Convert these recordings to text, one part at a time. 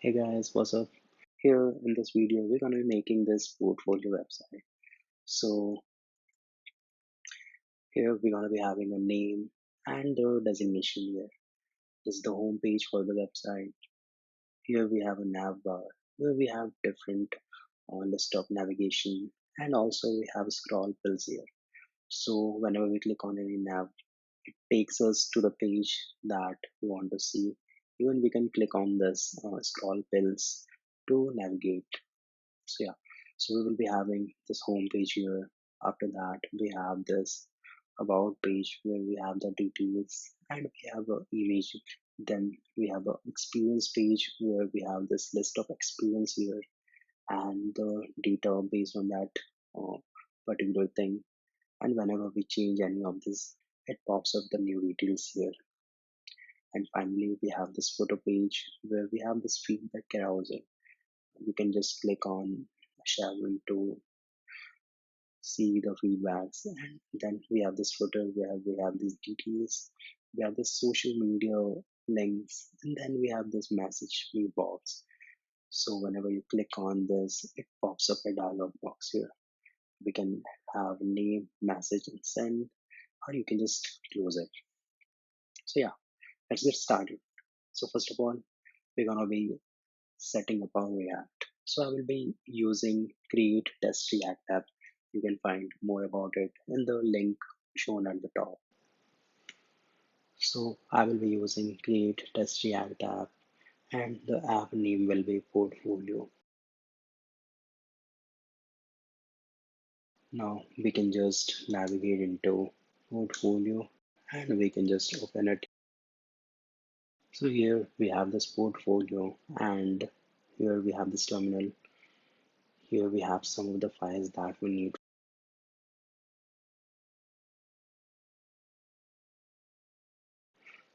Hey guys, what's up? Here in this video, we're going to be making this portfolio website. So here we're going to be having a name and the designation here. This is the home page for the website. Here we have a nav bar where we have different list of navigation, and also we have scroll pills here. So whenever we click on any nav, it takes us to the page that we want to see. Even we can click on this scroll pills to navigate. So yeah, so we will be having this home page here. After that, we have this about page where we have the details and we have a image. Then we have a experience page where we have this list of experience here and the data based on that uh, particular thing. And whenever we change any of this, it pops up the new details here. And finally, we have this photo page where we have this feedback carousel. You can just click on Sharon to see the feedbacks, and then we have this footer where we have these details, we have this social media links, and then we have this message me box. So whenever you click on this, it pops up a dialog box here. We can have name, message, and send, or you can just close it. So yeah, let's get started. So first of all, we're gonna be setting up our React. So I will be using create test React app. You can find more about it in the link shown at the top. So I will be using create test React app, and the app name will be portfolio. Now we can just navigate into portfolio and we can just open it. So here we have this portfolio, and here we have this terminal. Here we have some of the files that we need.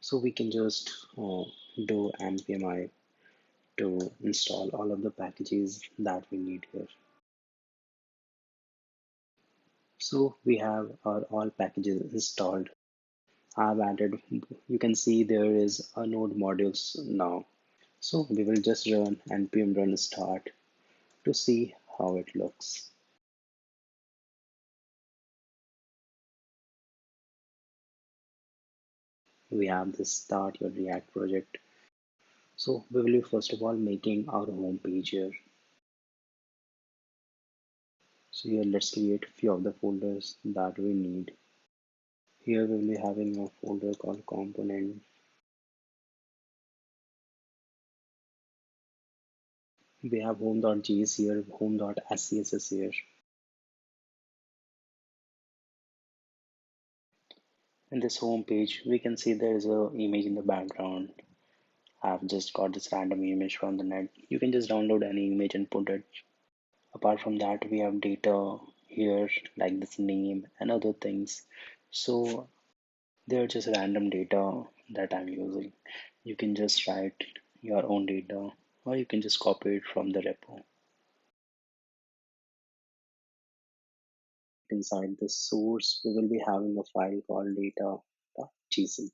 So we can just do npmi to install all of the packages that we need here. So we have our all packages installed. I've added, you can see there is a node modules now. So we will just run npm run start to see how it looks. We have this start your React project. So we will be first of all making our home page here. So here let's create a few of the folders that we need. Here we will be having a folder called component. We have home.js here, home.scss here. In this home page, we can see there is a image in the background. I've just got this random image from the net. You can just download any image and put it. Apart from that, we have data here like this name and other things. So they're just random data that I'm using. You can just write your own data or you can just copy it from the repo. Inside the source, we will be having a file called data.json.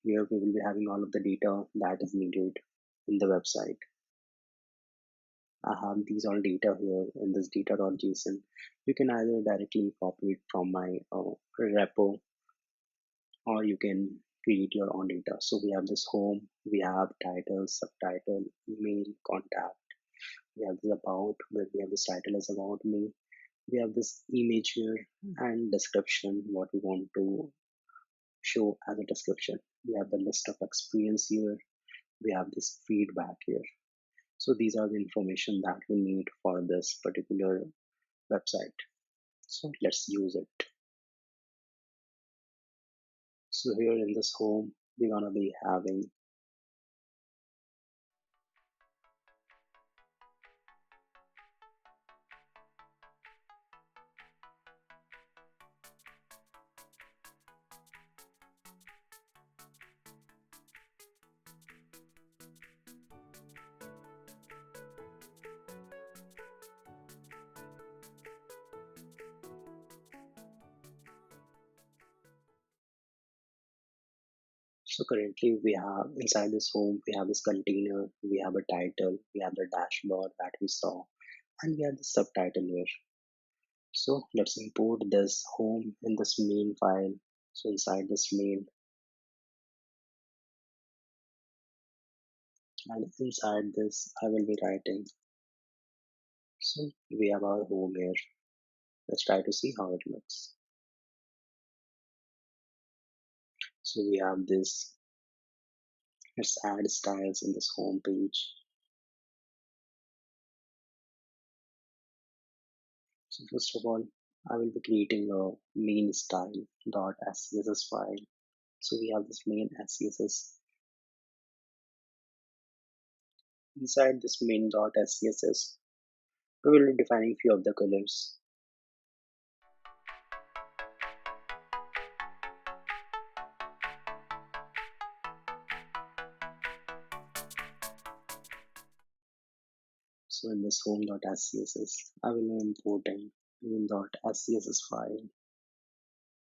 Here we will be having all of the data that is needed in the website. I have these all data here in this data.json. You can either directly copy it from my repo or you can create your own data. So we have this home, we have title, subtitle, email, contact. We have this about, where we have this title as about me. We have this image here and description, what we want to show as a description. We have the list of experience here. We have this feedback here. So these are the information that we need for this particular website. So let's use it. So here in this home, we're gonna be having So currently we have inside this home, we have this container, we have a title, we have the dashboard that we saw, and we have the subtitle here. So let's import this home in this main file. So inside this main, and inside this I will be writing. So we have our home here. Let's try to see how it looks. So we have this. Let's add styles in this home page. So first of all, I will be creating a main style dot .scss file. So we have this main SCSS. Inside this main dot .scss, we will be defining few of the colors. So in this home.scss, I will be importing main.scss file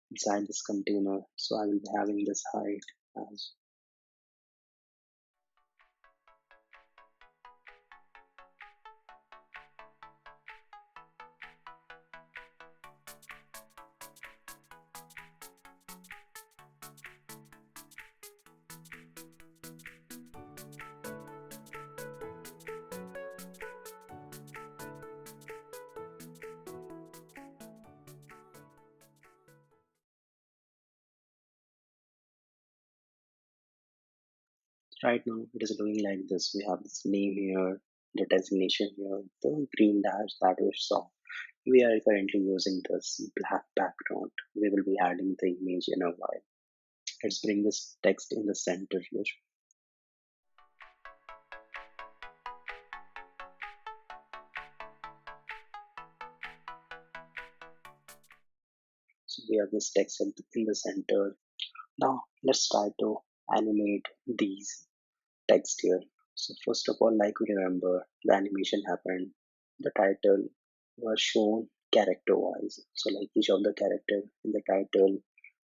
inside this container. So I will be having this height as. Right now it is looking like this. We have this name here, the designation here, the green dash that we saw. We are currently using this black background. We will be adding the image in a while. Let's bring this text in the center here. So we have this text in the center. Now let's try to animate these text here. So first of all, like we remember, the animation happened. The title was shown character wise. So like each of the character in the title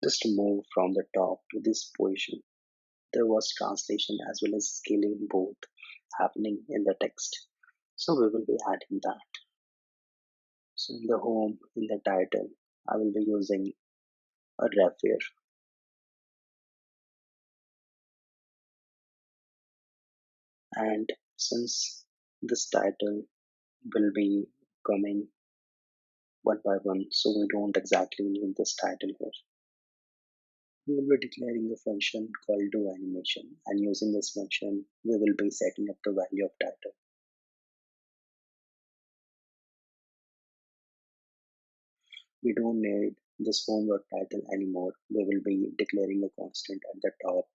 just move from the top to this position. There was translation as well as scaling both happening in the text. So we will be adding that. So in the home, in the title, I will be using a ref here. And since this title will be coming one by one, so we don't exactly need this title here. We will be declaring a function called doAnimation, and using this function, we will be setting up the value of title. We don't need this home.title anymore. We will be declaring a constant at the top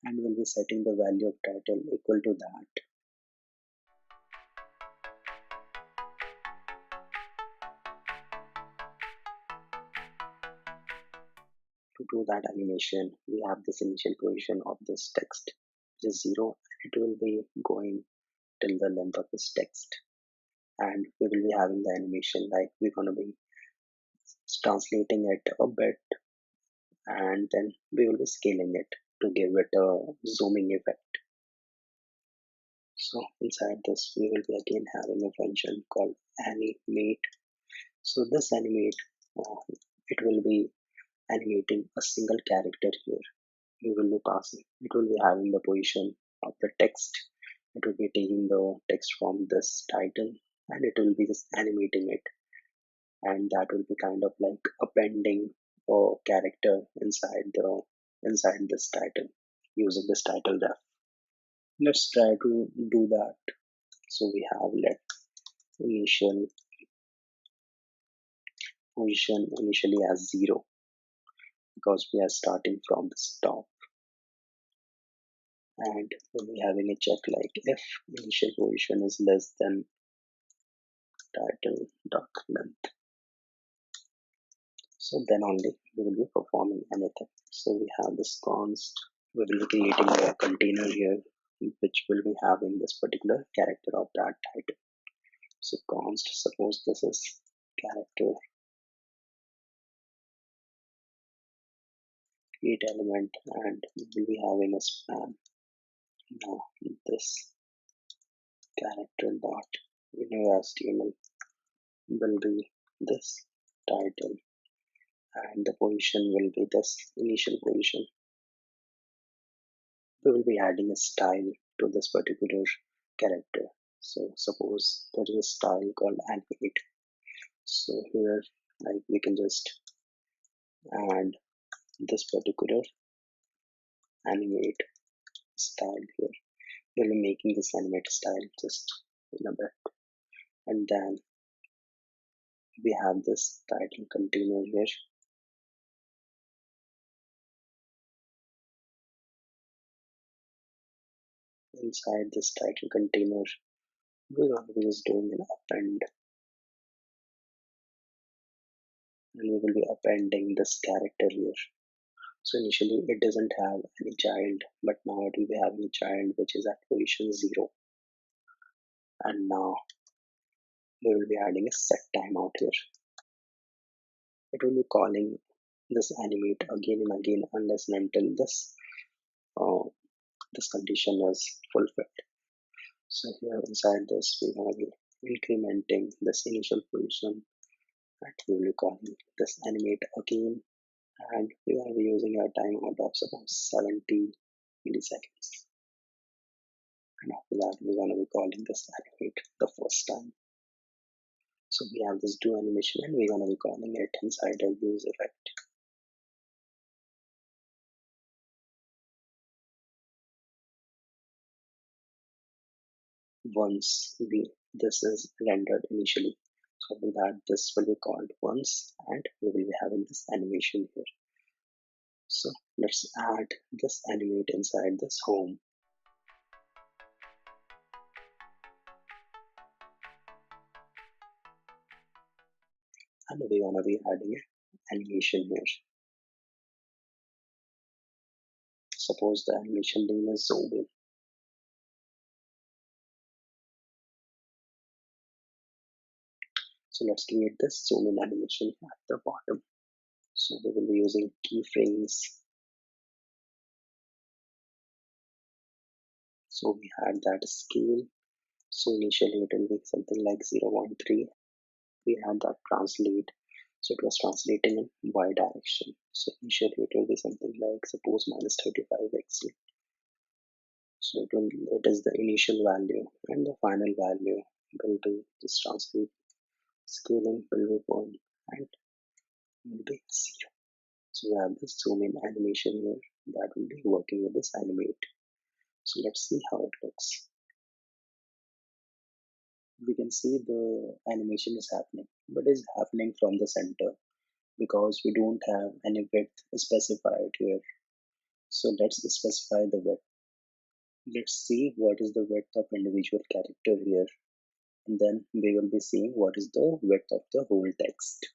and we'll be setting the value of title equal to that. To do that animation, we have this initial position of this text, which is 0, and it will be going till the length of this text. And we will be having the animation like we're going to be translating it a bit and then we will be scaling it to give it a zooming effect. So inside this, we will be again having a function called animate. So this animate, it will be animating a single character here. We will be passing. It will be having the position of the text. It will be taking the text from this title and it will be just animating it. And that will be kind of like appending a character inside this title using this title ref. Let's try to do that. So we have let initial position initially as 0 because we are starting from the top, and we'll be having a check like if initial position is less than title dot length, so then only we will be performing anything. So we have this const. We will be creating a container here which will be having this particular character of that title. So const, suppose this is character create element, and we will be having a span. Now this character dot inner HTML will be this title, and the position will be this initial position. We will be adding a style to this particular character. So suppose there is a style called animate. So here, like, we can just add this particular animate style here. We'll be making this animate style just in a bit, and then we have this title container here. Inside this title container, we're going to be just doing an append, and we will be appending this character here. So initially it doesn't have any child, but now it will be having a child which is at position 0. And now we will be adding a set timeout here. It will be calling this animate again and again unless and until uh, this condition is fulfilled. So here inside this, we're going to be incrementing this initial position, and we will be calling this animate again, and we're going to be using a timeout of suppose 70 milliseconds. And after that, we're going to be calling this animate the first time. So we have this do animation, and we're going to be calling it inside a use effect. Once this is rendered initially, so after that this will be called once, and we will be having this animation here. So let's add this animate inside this home, and we're going to be adding an animation here. Suppose the animation name is zoom in. So let's create this zoom in animation at the bottom. So we will be using keyframes. So we had that scale. So initially it will be something like 0.13. We had that translate. So it was translating in y direction. So initially it will be something like suppose minus 35 pixel. So it is the initial value, and the final value will be this translate. Scaling will be 1 and will be 0. So we have this zoom in animation here that will be working with this animate. So let's see how it looks. We can see the animation is happening, but it's happening from the center because we don't have any width specified here. So let's specify the width. Let's see what is the width of individual character here, and then we will be seeing what is the width of the whole text.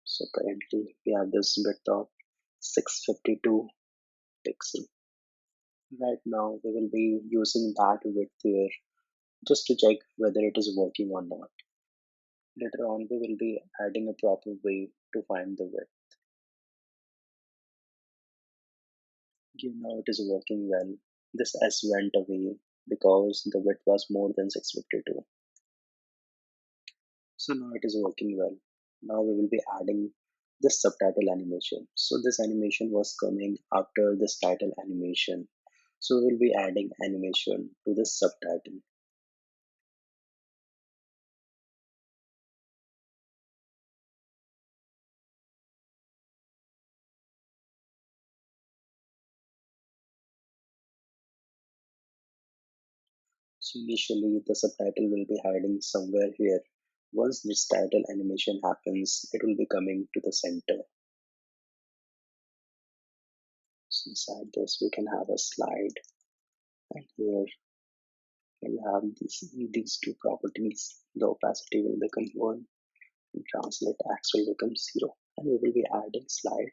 So currently we have this width of 652 pixel. Right now we will be using that width here just to check whether it is working or not. Later on we will be adding a proper way to find the width. Okay, now it is working well. This S went away because the width was more than 652. So now it is working well. Now we will be adding this subtitle animation. So this animation was coming after this title animation. So we will be adding animation to this subtitle. So initially the subtitle will be hiding somewhere here. Once this title animation happens, it will be coming to the center. So inside this we can have a slide, and here we'll have these two properties. The opacity will become 1 and translate X will become 0. And we will be adding slide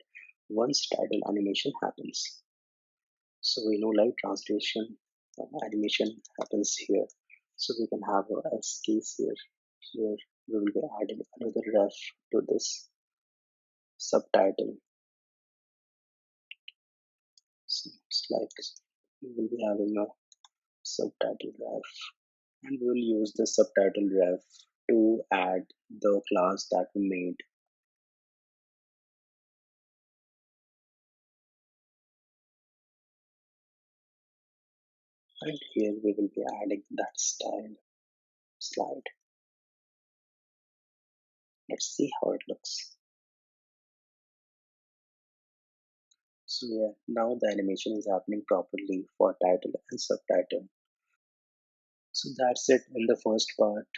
once title animation happens. So we know like translation animation happens here. So we can have a else case here. Here we will be adding another ref to this subtitle. So it's like we will be having a subtitle ref, and we will use the subtitle ref to add the class that we made. And here we will be adding that style slide. Let's see how it looks. So yeah, now the animation is happening properly for title and subtitle. So that's it in the first part.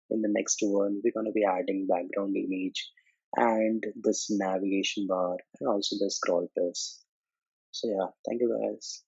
In the next one, we're going to be adding background image and this navigation bar and also the scroll piece. So yeah, thank you guys.